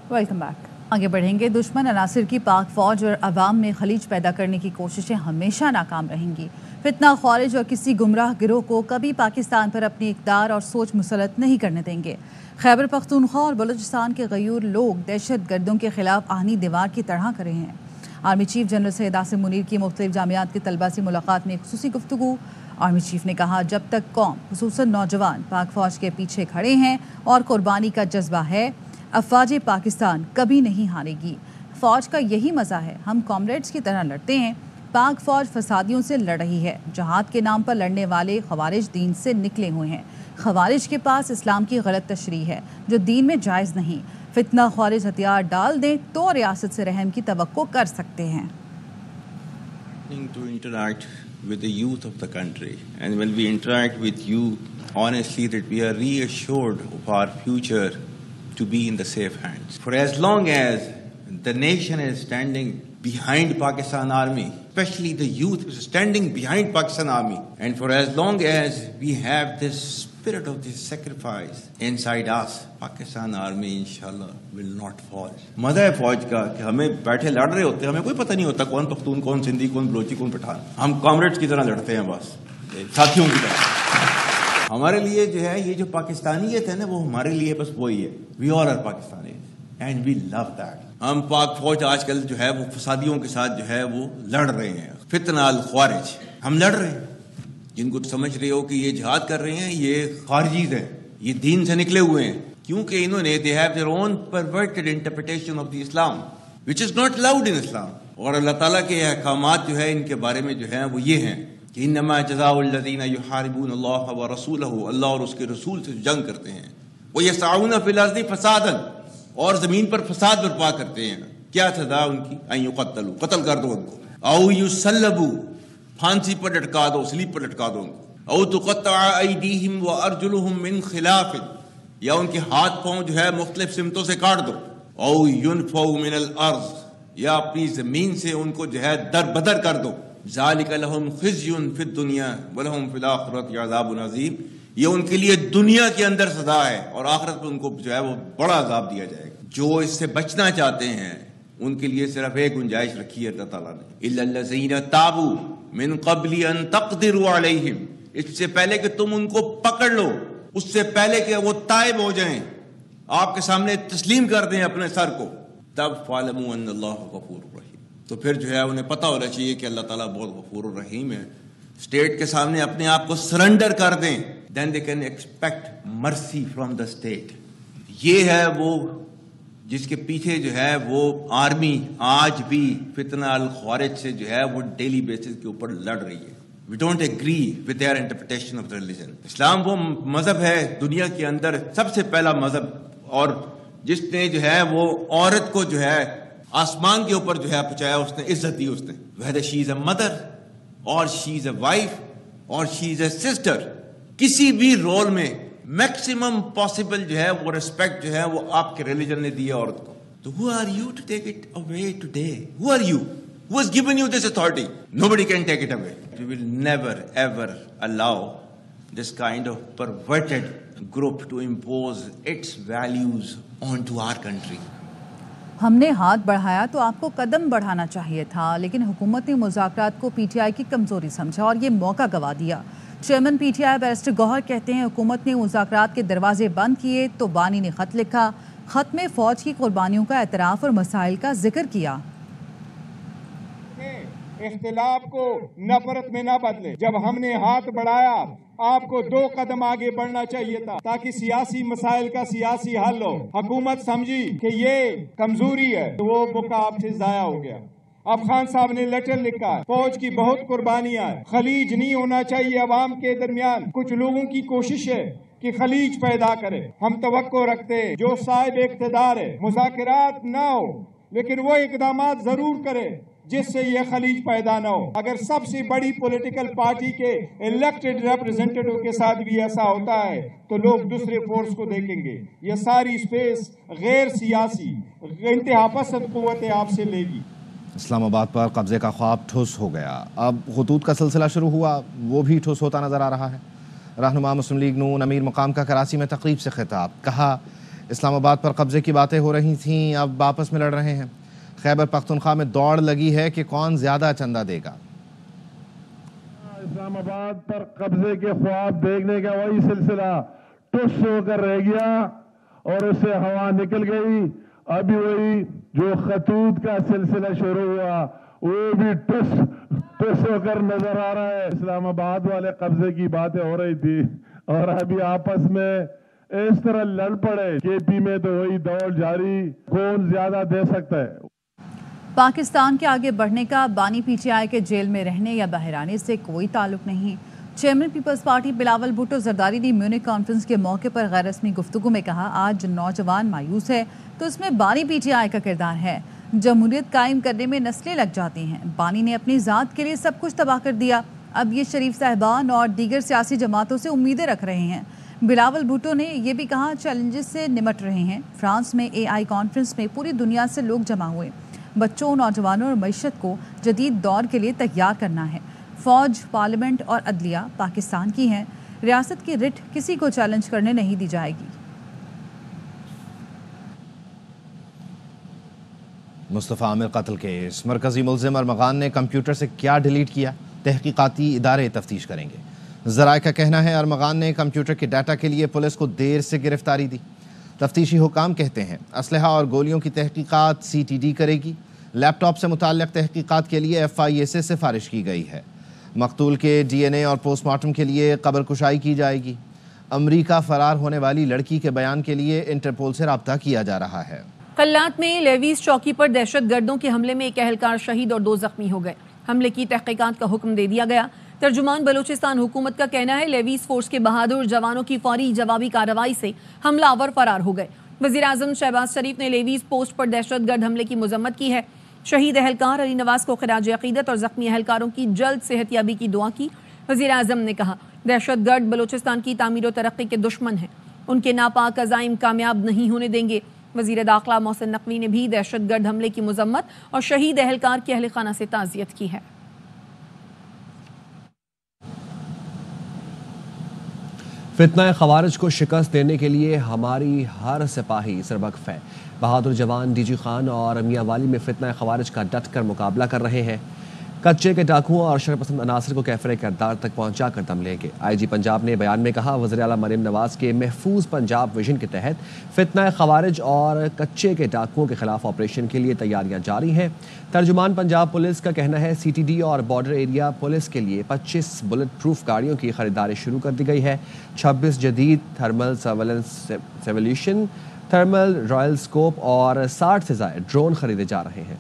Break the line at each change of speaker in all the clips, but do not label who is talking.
Welcome back. आगे बढ़ेंगे। दुश्मन अनासिर की पाक फौज और अवाम में खलीज पैदा करने की कोशिशें हमेशा नाकाम रहेंगी। फितना ख्वारिज और किसी गुमराह गिरोह को कभी पाकिस्तान पर अपनी इक़्तिदार और सोच मुसलत नहीं करने देंगे। खैबर पख्तूनख्वा और बलूचिस्तान के गयूर लोग दहशत गर्दों के खिलाफ आहनी दीवार की तरह खड़े हैं। Army chief general Syed Asim Munir की मुख्तलिफ जामियात के तलबा से मुलाकात में एक खुसूसी गुफ्तगू। आर्मी चीफ ने कहा, जब तक कौम खुसूसन नौजवान पाक फौज के पीछे खड़े हैं और कुर्बानी का जज्बा है, अफवाज पाकिस्तान कभी नहीं हारेगी। फ़ौज का यही मज़ा है, हम कॉमरेड्स की तरह लड़ते हैं। पाक फ़ौज फसादियों से लड़ रही है। जहाद के नाम पर लड़ने वाले खवारिज दीन से निकले हुए हैं। खवारिज के पास इस्लाम की गलत तशरीह है जो दीन में जायज़ नहीं। फितना ख्वारिज हथियार डाल दें तो रियासत से रहम की तवक्को कर सकते हैं।
To interact with the youth of the country, and when we interact with you, honestly, that we are reassured of our future to be in the safe hands. For as long as the nation is standing behind Pakistan Army, especially the youth is standing behind Pakistan Army, and for as long as we have this spirit of this sacrifice inside us, Pakistan Army inshallah will not fall. मज़ा है फौज का कि हमें बैठे लड़ रहे होते हैं, हमें कोई पता नहीं होता कौन पख्तून, कौन सिंधी, कौन बलोची, कौन पठान। हम कॉमरेड्स की तरह लड़ते हैं, बस साथियों की तरह। हमारे लिए जो है ये जो पाकिस्तानियत है ना, वो हमारे लिए बस वही है। We all are Pakistani and we love that. हम पाक फौज आजकल जो है वो फसादियों के साथ जो है वो लड़ रहे हैं। फितना अल ख्वारिज हम लड़ रहे हैं। जिनको समझ रहे हो कि ये जिहाद कर रहे हैं, ये खारजीज हैं, ये दीन से निकले हुए हैं, क्योंकि इन्होंने they have their own perverted interpretation of the Islam which is not allowed in Islam. और अल्लाह ताला के अहकामात जो है इनके बारे में जो है वो ये हैं कि इन्नमा जज़ाउल लज़ीना युहारिबून अल्लाह व रसूलहू, अल्लाह और उसके रसूल से जंग करते हैं, वो यस्अऊना फिल अर्ज़ि फसादन, और जमीन पर फसाद बर्पा करते हैं। क्या सजा उनकी? अन युक़त्तलू, कत्ल कर दो उनको, औ युसल्लबू, फांसी पर लटका दो, स्लीप पर लटका दो उनको, औ तुक़त्तअ अयदीहिम व अर्जुलुहुम मिन खिलाफ, या उनके हाथ पांव जो है मुख्तलिफ सिमतों से काट दो, औ युनफौ मिनल अर्ज़, या अपनी जमीन से उनको जो है दरबदर कर दो। ज़ालिका लहुम खिज़्युन फिद दुनिया व लहुम फिल आखिरति अज़ाबुन अज़ीम, ये उनके लिए दुनिया के अंदर सजा है और आखिरत में उनको जो है वो बड़ा अजाब दिया जाएगा। जो इससे बचना चाहते हैं उनके लिए सिर्फ एक गुंजाइश रखी है अल्लाह ताला ने, इल्लल्लज़ीना ताबू मिन क़ब्ली अन तक़दिरू अलैहिम, इससे पहले कि तुम उनको पकड़ लो, उससे पहले कि वो ताइब हो जाएं, आपके सामने तस्लीम कर दें अपने सर को, तब फ़अलमू अन्नल्लाह गफ़ूरुर रहीम, तो फिर जो है उन्हें पता होना चाहिए कि अल्लाह ताला बहुत गफ़ूरुर रहीम है। स्टेट के सामने अपने आप को सरेंडर कर दें, then they can expect mercy from the state. ये है वो जिसके पीछे जो है वो आर्मी आज भी फितना अल ख्वारिज से जो है वो डेली बेसिस के ऊपर लड़ रही है। We don't agree with their interpretation of religion. इस्लाम वो मजहब है दुनिया के अंदर सबसे पहला मजहब, और जिसने जो है वो औरत को जो है आसमान के ऊपर जो है पहुंचाया, उसने इज्जत दी उसने, whether she is a mother और शी इज अ वाइफ और शी इज अ सिस्टर, किसी भी रोल में मैक्सिमम पॉसिबल जो है वो रिस्पेक्ट जो है वो आपके रिलीजन ने दिया औरत को। तो who are you to take it away today? Who are you? Who has given you this authority? Nobody can take it away. We will never ever allow this kind of perverted group to impose its values on to our country.
हमने हाथ बढ़ाया तो आपको कदम बढ़ाना चाहिए था, लेकिन हुकूमत ने मुज़ाकरात को पीटीआई की कमजोरी समझा और ये मौका गवा दिया। चेयरमैन पीटीआई बैरिस्टर गौहर कहते हैं, हुकूमत ने मुज़ाकरात के दरवाजे बंद किए तो बानी ने खत लिखा, खत में फौज की कुर्बानियों का एतराफ़ और मसाइल का जिक्र किया।
इख्तिलाफ को नफरत में ना बदले। जब हमने हाथ बढ़ाया आपको 2 कदम आगे बढ़ना चाहिए था ताकि सियासी मसाइल का सियासी हल हो। हुकूमत समझी कि ये कमजोरी है तो वो मौका आपसे जाया हो गया। अब खान साहब ने लेटर लिखा है, फौज की बहुत कुर्बानियां हैं, खलीज नहीं होना चाहिए अवाम के दरमियान। कुछ लोगों की कोशिश है कि खलीज पैदा करे। हम तवक्को रखते हैं जो साहिब इख्तिदार है मुज़ाकरात ना हो, लेकिन वो इकदामात जरूर करे जिससे ये खलीज पैदा ना हो। अगर सबसे बड़ी पॉलिटिकल पार्टी के इलेक्टेड रिप्रेजेंटेटिव के साथ भी ऐसा होता है तो लोग दूसरे फोर्स को देखेंगे। ये सारी स्पेस गैर सियासी इंतहा पसंद कुव्वतें आपसे लेगी।
इस्लामाबाद पर कब्जे का ख्वाब ठुस हो गया। अब खतूत का सिलसिला शुरू हुआ, वो भी ठुस होता नजर आ रहा है। रहनुमा मुस्लिम लीग नून अमीर मकाम का कराची में तकरीब से खिताब, कहा اسلام آباد پر قبضے کی باتیں ہو رہی تھیں، اب آپس میں لڑ رہے ہیں۔ خیبر پختونخوا میں دوڑ لگی ہے کہ کون زیادہ چندہ دے گا۔
اسلام آباد پر قبضے کے خواب دیکھنے کا وہی سلسلہ ٹس ہو کر رہ گیا اور اس سے ہوا نکل گئی۔ ابھی وہی جو خطوط کا سلسلہ شروع ہوا وہ بھی ٹس ہو کر نظر آ رہا ہے۔ اسلام آباد والے قبضے کی باتیں ہو رہی تھی اور ابھی آپس میں اس طرح لڑ پڑے۔ کے پی میں تو وہی دوڑ جاری، کون زیادہ دے سکتا ہے۔
پاکستان کے آگے بڑھنے کا بانی پی ٹی آئی کے جیل میں رہنے یا باہر آنے سے کوئی تعلق نہیں۔ چیئرمین پیپلز پارٹی بلاول بھٹو زرداری نے میونخ کانفرنس کے موقع پر غیر رسمی گفتگو میں کہا، آج نوجوان مایوس ہے تو اس میں بانی پی ٹی آئی کا کردار ہے۔ جمہوریت قائم کرنے میں نسلیں لگ جاتی ہیں، بانی نے اپنی ذات کے لیے سب کچھ تباہ کر دیا، اب یہ شریف صاحبان اور دیگر سیاسی جماعتوں سے امیدیں رکھ رہے ہیں۔ بلاول بھٹو نے یہ بھی کہا، چیلنجز سے نمٹ رہے ہیں۔ فرانس میں اے آئی کانفرنس میں پوری دنیا سے لوگ جمع ہوئے۔ بچوں، نوجوانوں اور معیشت کو جدید دور کے لیے تیار کرنا ہے۔ فوج، پارلیمنٹ اور عدلیہ پاکستان کی ہیں، ریاست کی رٹ کسی کو چیلنج کرنے نہیں دی جائے گی۔
مصطفیٰ عامر قتل کیس، مرکزی ملزم ارمغان نے کمپیوٹر سے کیا ڈیلیٹ کیا؟ تحقیقاتی ادارے تفتیش کریں گے۔ ذرائع کا کہنا ہے ارمغان نے کمپیوٹر کے ڈیٹا کے لیے پولیس کو دیر سے گرفتاری دی۔ تفتیشی حکام کہتے ہیں اسلحہ اور گولیوں کی تحقیقات سی ٹی ڈی کرے گی۔ لیپ ٹاپ سے متعلق تحقیقات کے لیے ایف آئی اے سے سفارش کی گئی ہے۔ مقتول کے ڈی این اے اور پوسٹ مارٹم کے لیے قبر کشائی کی جائے گی۔ امریکہ فرار ہونے والی لڑکی کے بیان کے لیے انٹرپول سے رابطہ کیا جا رہا ہے۔
قلات میں لیویز چوکی پر دہشت گردوں کے حملے میں ایک اہلکار شہید اور 2 زخمی ہو گئے۔ حملے کی تحقیقات کا حکم دے دیا گیا۔ ترجمان بلوچستان حکومت کا کہنا ہے لیویز فورس کے بہادر جوانوں کی فوری جوابی کارروائی سے حملہ آور فرار ہو گئے۔ وزیر اعظم شہباز شریف نے لیویز پوسٹ پر دہشت گرد حملے کی مذمت کی ہے۔ شہید اہلکار علی نواز کو خراج عقیدت اور زخمی اہلکاروں کی جلد صحت یابی کی دعا کی۔ وزیر اعظم نے کہا، دہشت گرد بلوچستان کی تعمیر و ترقی کے دشمن ہیں، ان کے ناپاک عزائم کامیاب نہیں ہونے دیں گے۔ وزیر داخلہ محسن نقوی نے بھی دہشت گرد حملے کی مذمت اور شہید اہلکار کے اہل خانہ سے تعزیت کی ہے۔
فتنہ خوارج کو شکست دینے کے لیے ہماری ہر سپاہی سربکف ہے۔ بہادر جوان ڈی جی خان اور میاں والی میں فتنہ خوارج کا ڈٹ کر مقابلہ کر رہے ہیں۔ کچے کے ڈاکوؤں اور شرپسند عناصر کو کیفر کردار تک پہنچا کر دم لیں گے۔ آئی جی پنجاب نے بیان میں کہا، وزیر اعلیٰ مریم نواز کے محفوظ پنجاب ویژن کے تحت فتنہ خوارج اور کچے کے ڈاکوؤں کے خلاف آپریشن کے لیے تیاریاں جاری ہیں۔ ترجمان پنجاب پولیس کا کہنا ہے، سی ٹی ڈی اور بارڈر ایریا پولیس کے لیے 25 بلٹ پروف گاڑیوں کی خریداری شروع کر دی گئی ہے۔ 26 جدید تھرمل سرویلنس سیولیشن، تھرمل رائل سکوپ اور 60 سے زائد ڈرون خریدے جا رہے ہیں۔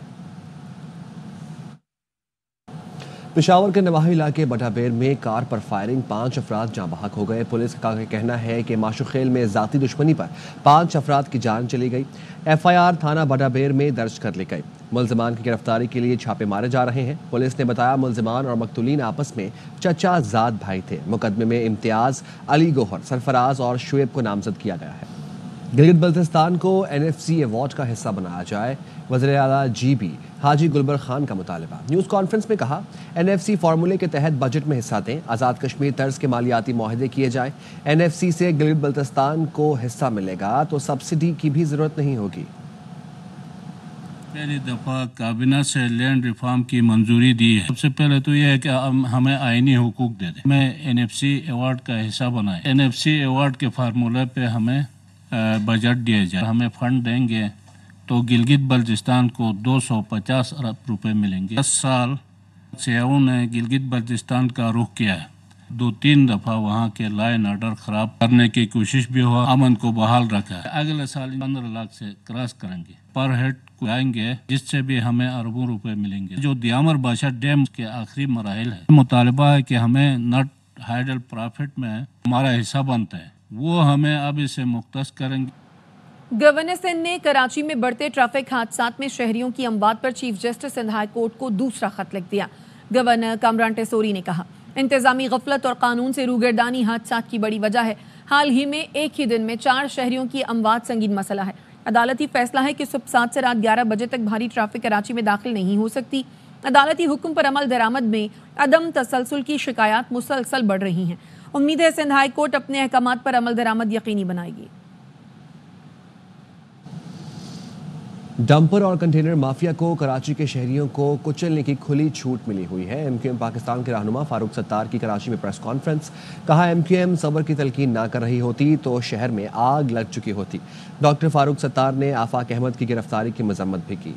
پشاور کے نواحی علاقے بٹا بیر میں کار پر فائرنگ، 5 افراد جاں بحق ہو گئے۔ پولیس کا کہنا ہے کہ ماشوخیل میں ذاتی دشمنی پر 5 افراد کی جان چلی گئی۔ ایف آئی آر تھانہ بٹا بیر میں درج کر لی گئی۔ ملزمان کی گرفتاری کے لیے چھاپے مارے جا رہے ہیں۔ پولیس نے بتایا، ملزمان اور مقتولین آپس میں چچا زاد بھائی تھے۔ مقدمے میں امتیاز، علی گوہر، سرفراز اور شعیب کو نامزد کیا گیا ہے۔ گلگت بلتستان کو این ایف سی ایوارڈ کا حصہ بنایا جائے، وزیر اعلیٰ جی بی حاجی گلبر خان کا مطالبہ۔ نیوز کانفرنس میں کہا، این ایف سی فارمولے کے تحت بجٹ میں حصہ دیں، آزاد کشمیر طرز کے مالیاتی معاہدے کیے جائیں۔ این ایف سی سے گلگت بلتستان کو حصہ ملے گا تو سبسڈی کی بھی ضرورت نہیں ہوگی۔
پہلی دفعہ کابینہ سے لینڈ ریفارم کی منظوری دی ہے۔ سب سے پہلے تو یہ ہے کہ ہمیں آئینی حقوق دے دیں، ہمیں این ایف سی ایوارڈ کا حصہ بنائیں۔ این ایف سی ایوارڈ کے فارمولے پہ ہمیں بجٹ دیا جائے، ہمیں فنڈ دیں گے تو گلگت بلتستان کو 250 ارب روپے ملیں گے۔ 10 سال سیاحوں نے گلگت بلتستان کا رخ کیا ہے، 2-3 دفعہ وہاں کے لا اینڈ آرڈر خراب کرنے کی کوشش بھی ہوا، امن کو بحال رکھا ہے۔ اگلے سال 15 لاکھ سے کراس کریں گے، پر ہیڈ کو آئیں گے، جس سے بھی ہمیں اربوں روپے ملیں گے۔ جو دیامر بادشاہ ڈیم کے آخری مراحل ہے، مطالبہ ہے کہ ہمیں نیٹ ہائیڈل پرافٹ میں ہمارا حصہ بنتا ہے، وہ ہمیں اب اسے مختص کریں گے۔
گورنر سندھ نے کراچی میں بڑھتے ٹریفک حادثات میں شہریوں کی اموات پر chief justice Sindh high court کو دوسرا خط لکھ دیا۔ گورنر کامران ٹیسوری نے کہا، انتظامی غفلت اور قانون سے روگردانی حادثات کی بڑی وجہ ہے۔ حال ہی میں ایک ہی دن میں 4 شہریوں کی اموات سنگین مسئلہ ہے۔ عدالتی فیصلہ ہے کہ صبح 7 سے رات 11 بجے تک بھاری ٹریفک کراچی میں داخل نہیں ہو سکتی۔ عدالتی حکم پر عمل درآمد میں عدم تسلسل کی شکایات مسلسل بڑھ رہی ہیں۔ امید ہے سندھ ہائی کورٹ اپنے احکامات پر عمل درآمد یقینی بنائے گی۔
डंपर और कंटेनर माफिया को कराची के शहरियों को कुचलने की खुली छूट मिली हुई है। एमक्यूएम पाकिस्तान के रहनुमा फारूक सत्तार की कराची में प्रेस कॉन्फ्रेंस। कहा एमक्यूएम सब्र की तलकीन ना कर रही होती तो शहर में आग लग चुकी होती। डॉक्टर फारूक सत्तार ने आफाक अहमद की गिरफ्तारी की मजम्मत भी की।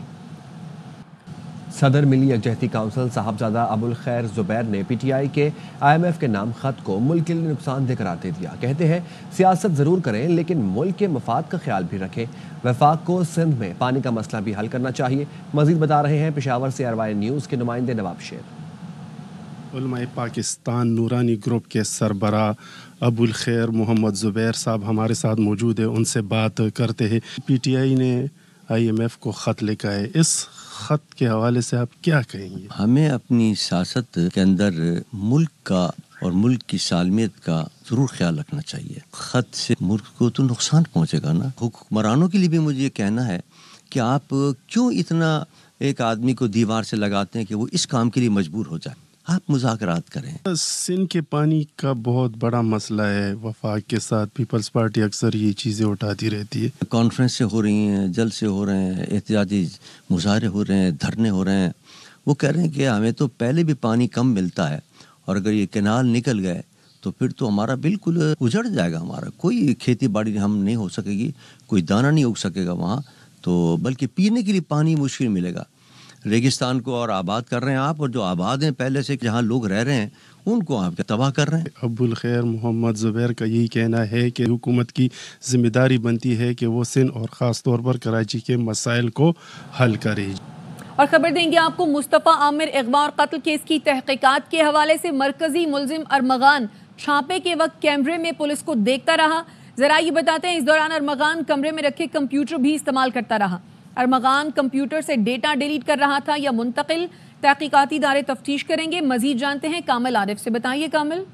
सदर मिली यकजहती काउंसिल साहबजादा अबुल खैर जुबैर ने पीटीआई के IMF के नाम खत को मुल्क के लिए नुकसानदेह करार दे दिया। कहते हैं सियासत ज़रूर करें लेकिन मुल्क के मफाद का ख्याल भी रखें। वफाक को सिंध में पानी का मसला भी हल करना चाहिए। मजीद बता रहे हैं पेशावर से RY न्यूज़ के नुमाइंदे नवाब शेर।
उलमाए पाकिस्तान नूरानी ग्रुप के सरबरा अबुल खैर मोहम्मद जुबैर साहब हमारे साथ मौजूद है, उनसे बात करते हैं। PTI ने IMF को ख़त लिखा है, इस ख़त के हवाले से आप क्या कहेंगे?
हमें अपनी सियासत के अंदर मुल्क का और मुल्क की सालमियत का ज़रूर ख्याल रखना चाहिए। ख़त से मुल्क को तो नुकसान पहुँचेगा ना। हुक्मरानों के लिए भी मुझे ये कहना है कि आप क्यों इतना एक आदमी को दीवार से लगाते हैं कि वो इस काम के लिए मजबूर हो जाए। आप मुज़ाकरात करें।
सिंध के पानी का बहुत बड़ा मसला है, वफाक के साथ पीपल्स पार्टी अक्सर ये चीज़ें उठाती रहती है।
कॉन्फ्रेंस से हो रही हैं, जल से हो रहे हैं, एहतजाजी मुजाहरे हो रहे हैं, धरने हो रहे हैं। वो कह रहे हैं कि हमें तो पहले भी पानी कम मिलता है और अगर ये कैनाल निकल गए तो फिर तो हमारा बिल्कुल उजड़ जाएगा। हमारा कोई खेती बाड़ी हम नहीं हो सकेगी, कोई दाना नहीं उग सकेगा वहाँ, तो बल्कि पीने के लिए पानी मुश्किल मिलेगा। रेगिस्तान को और आबाद कर रहे हैं आप, और जो आबाद हैं पहले से जहाँ लोग रह रहे हैं उनको आप तबाह कर रहे हैं।
अबुल खैर मोहम्मद जुबैर का यही कहना है कि हुकूमत की जिम्मेदारी बनती है कि वो सिंध और ख़ास तौर पर कराची के मसाइल को हल करे।
और खबर देंगे आपको मुस्तफ़ा आमिर अगवा और कत्ल केस की तहकीकात के हवाले से। मरकजी मुलजिम अरमगान छापे के वक्त कैमरे में पुलिस को देखता रहा। जरा ये बताते हैं, इस दौरान अरमगान कमरे में रखे कंप्यूटर भी इस्तेमाल करता रहा। अरमगान कंप्यूटर से डेटा डिलीट कर रहा था या मुंतकिल, तहकीकाती इदारे तफ्तीश करेंगे। मजीद जानते हैं कामिल आरिफ से। बताइए कामिल।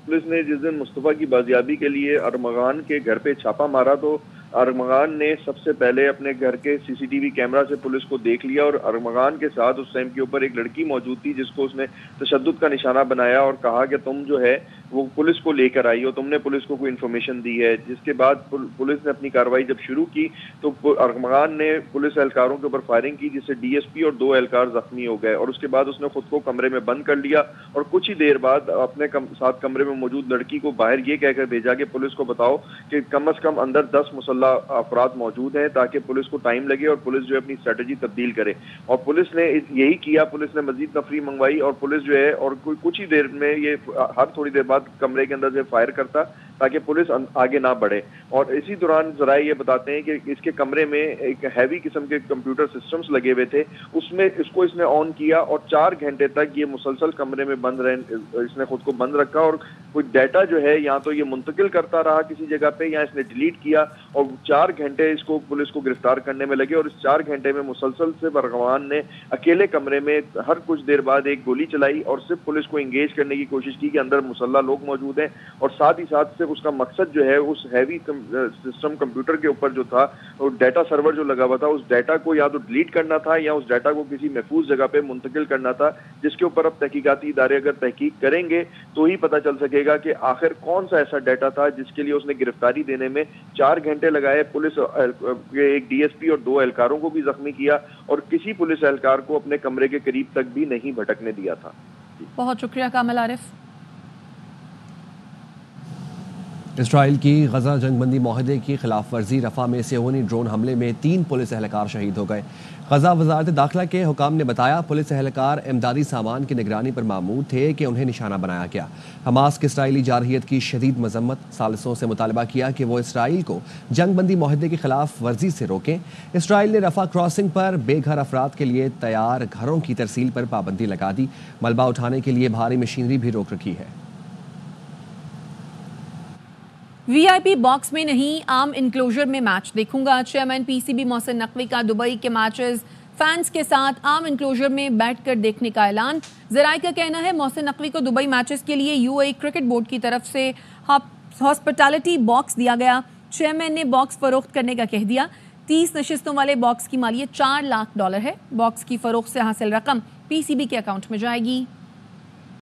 पुलिस ने जिस दिन मुस्तफ़ा की बाजियाबी के लिए अरमगान के घर पे छापा मारा तो अरमगान ने सबसे पहले अपने घर के CCTV कैमरा से पुलिस को देख लिया और अरमगान के साथ उस टाइम के ऊपर एक लड़की मौजूद थी जिसको उसने तशद्दुद का निशाना बनाया और कहा कि तुम जो है वो पुलिस को लेकर आई हो, तुमने पुलिस को कोई इन्फॉर्मेशन दी है। जिसके बाद पुलिस ने अपनी कार्रवाई जब शुरू की तो अरमगान ने पुलिस एहलकारों के ऊपर फायरिंग की जिससे DSP और 2 एहलकार जख्मी हो गए और उसके बाद उसने खुद को कमरे में बंद कर लिया और कुछ ही देर बाद अपने साथ कमरे में मौजूद लड़की को बाहर ये कहकर भेजा कि पुलिस को बताओ कि कम से कम अंदर 10 मुसल्ला अफराद मौजूद हैं ताकि पुलिस को टाइम लगे और पुलिस जो है अपनी स्ट्रेटजी तब्दील करे। और पुलिस ने यही किया। पुलिस ने मजीद नफरी मंगवाई और पुलिस जो है और कुछ ही देर में ये हर थोड़ी देर बाद कमरे के अंदर से फायर करता ताकि पुलिस आगे ना बढ़े। और इसी दौरान जरा ये बताते हैं कि इसके कमरे में एक हैवी किस्म के कंप्यूटर सिस्टम्स लगे हुए थे, उसमें इसको इसने ऑन किया और 4 घंटे तक ये मुसलसल कमरे में बंद रहे, इसने खुद को बंद रखा और कोई डाटा जो है या तो ये मुंतकिल करता रहा किसी जगह पे या इसने डिलीट किया और 4 घंटे इसको पुलिस को गिरफ्तार करने में लगे। और इस 4 घंटे में मुसलसल से अरमगान ने अकेले कमरे में हर कुछ देर बाद एक गोली चलाई और सिर्फ पुलिस को इंगेज करने की कोशिश की कि अंदर मुसल्ला लोग मौजूद हैं और साथ ही साथ सिर्फ उसका मकसद जो है उस हैवी सिस्टम कंप्यूटर के ऊपर जो था और डाटा सर्वर जो लगा हुआ था उस डाटा को या तो डिलीट करना था या उस डाटा को किसी महफूज जगह पे मुंतकिल करना था, जिसके ऊपर अब तहकीकाती इदारे अगर तहकीक करेंगे तो ही पता चल सकेगा कि आखिर कौन सा ऐसा डाटा था जिसके लिए उसने गिरफ्तारी देने में 4 घंटे लगाए। पुलिस एक DSP और 2 एहलकारों को भी जख्मी किया और किसी पुलिस एहलकार को अपने कमरे के करीब तक भी नहीं भटकने दिया था।
बहुत शुक्रिया कामिल आरिफ।
इसराइल की गजा जंगबंदी माहदे की खिलाफ वर्जी रफा में सेहोनी ड्रोन हमले में 3 पुलिस एहलकार शहीद हो गए। गजा वजारत दाखिला के हुकाम ने बताया पुलिस एहलकार इमदादी सामान की निगरानी पर मामूर थे कि उन्हें निशाना बनाया गया। हमास की इसराइली जारहियत की शदीद मजम्मत, सालिसों से मुतालबा किया कि वो इसराइल को जंगबंदी माहदे की खिलाफ वर्जी से रोकें। इसराइल ने रफा क्रॉसिंग पर बेघर अफराद के लिए तैयार घरों की तरसील पर पाबंदी लगा दी। मलबा उठाने के लिए भारी मशीनरी भी रोक रखी है।
VIP बॉक्स में नहीं, आम इनक्लोजर में मैच देखूंगा। चेयरमैन PCB मोहसिन नकवी का दुबई के मैचेस फैंस के साथ आम इनक्लोजर में बैठकर देखने का ऐलान। ज़राए का कहना है मोहसिन नकवी को दुबई मैचेस के लिए UAE क्रिकेट बोर्ड की तरफ से हॉस्पिटैलिटी बॉक्स दिया गया। चेयरमैन ने बॉक्स फरोख्त करने का कह दिया। 30 नशिस्तों वाले बॉक्स की मालियत $4 लाख है। बॉक्स की फरोख्त से हासिल रकम PCB के अकाउंट में जाएगी।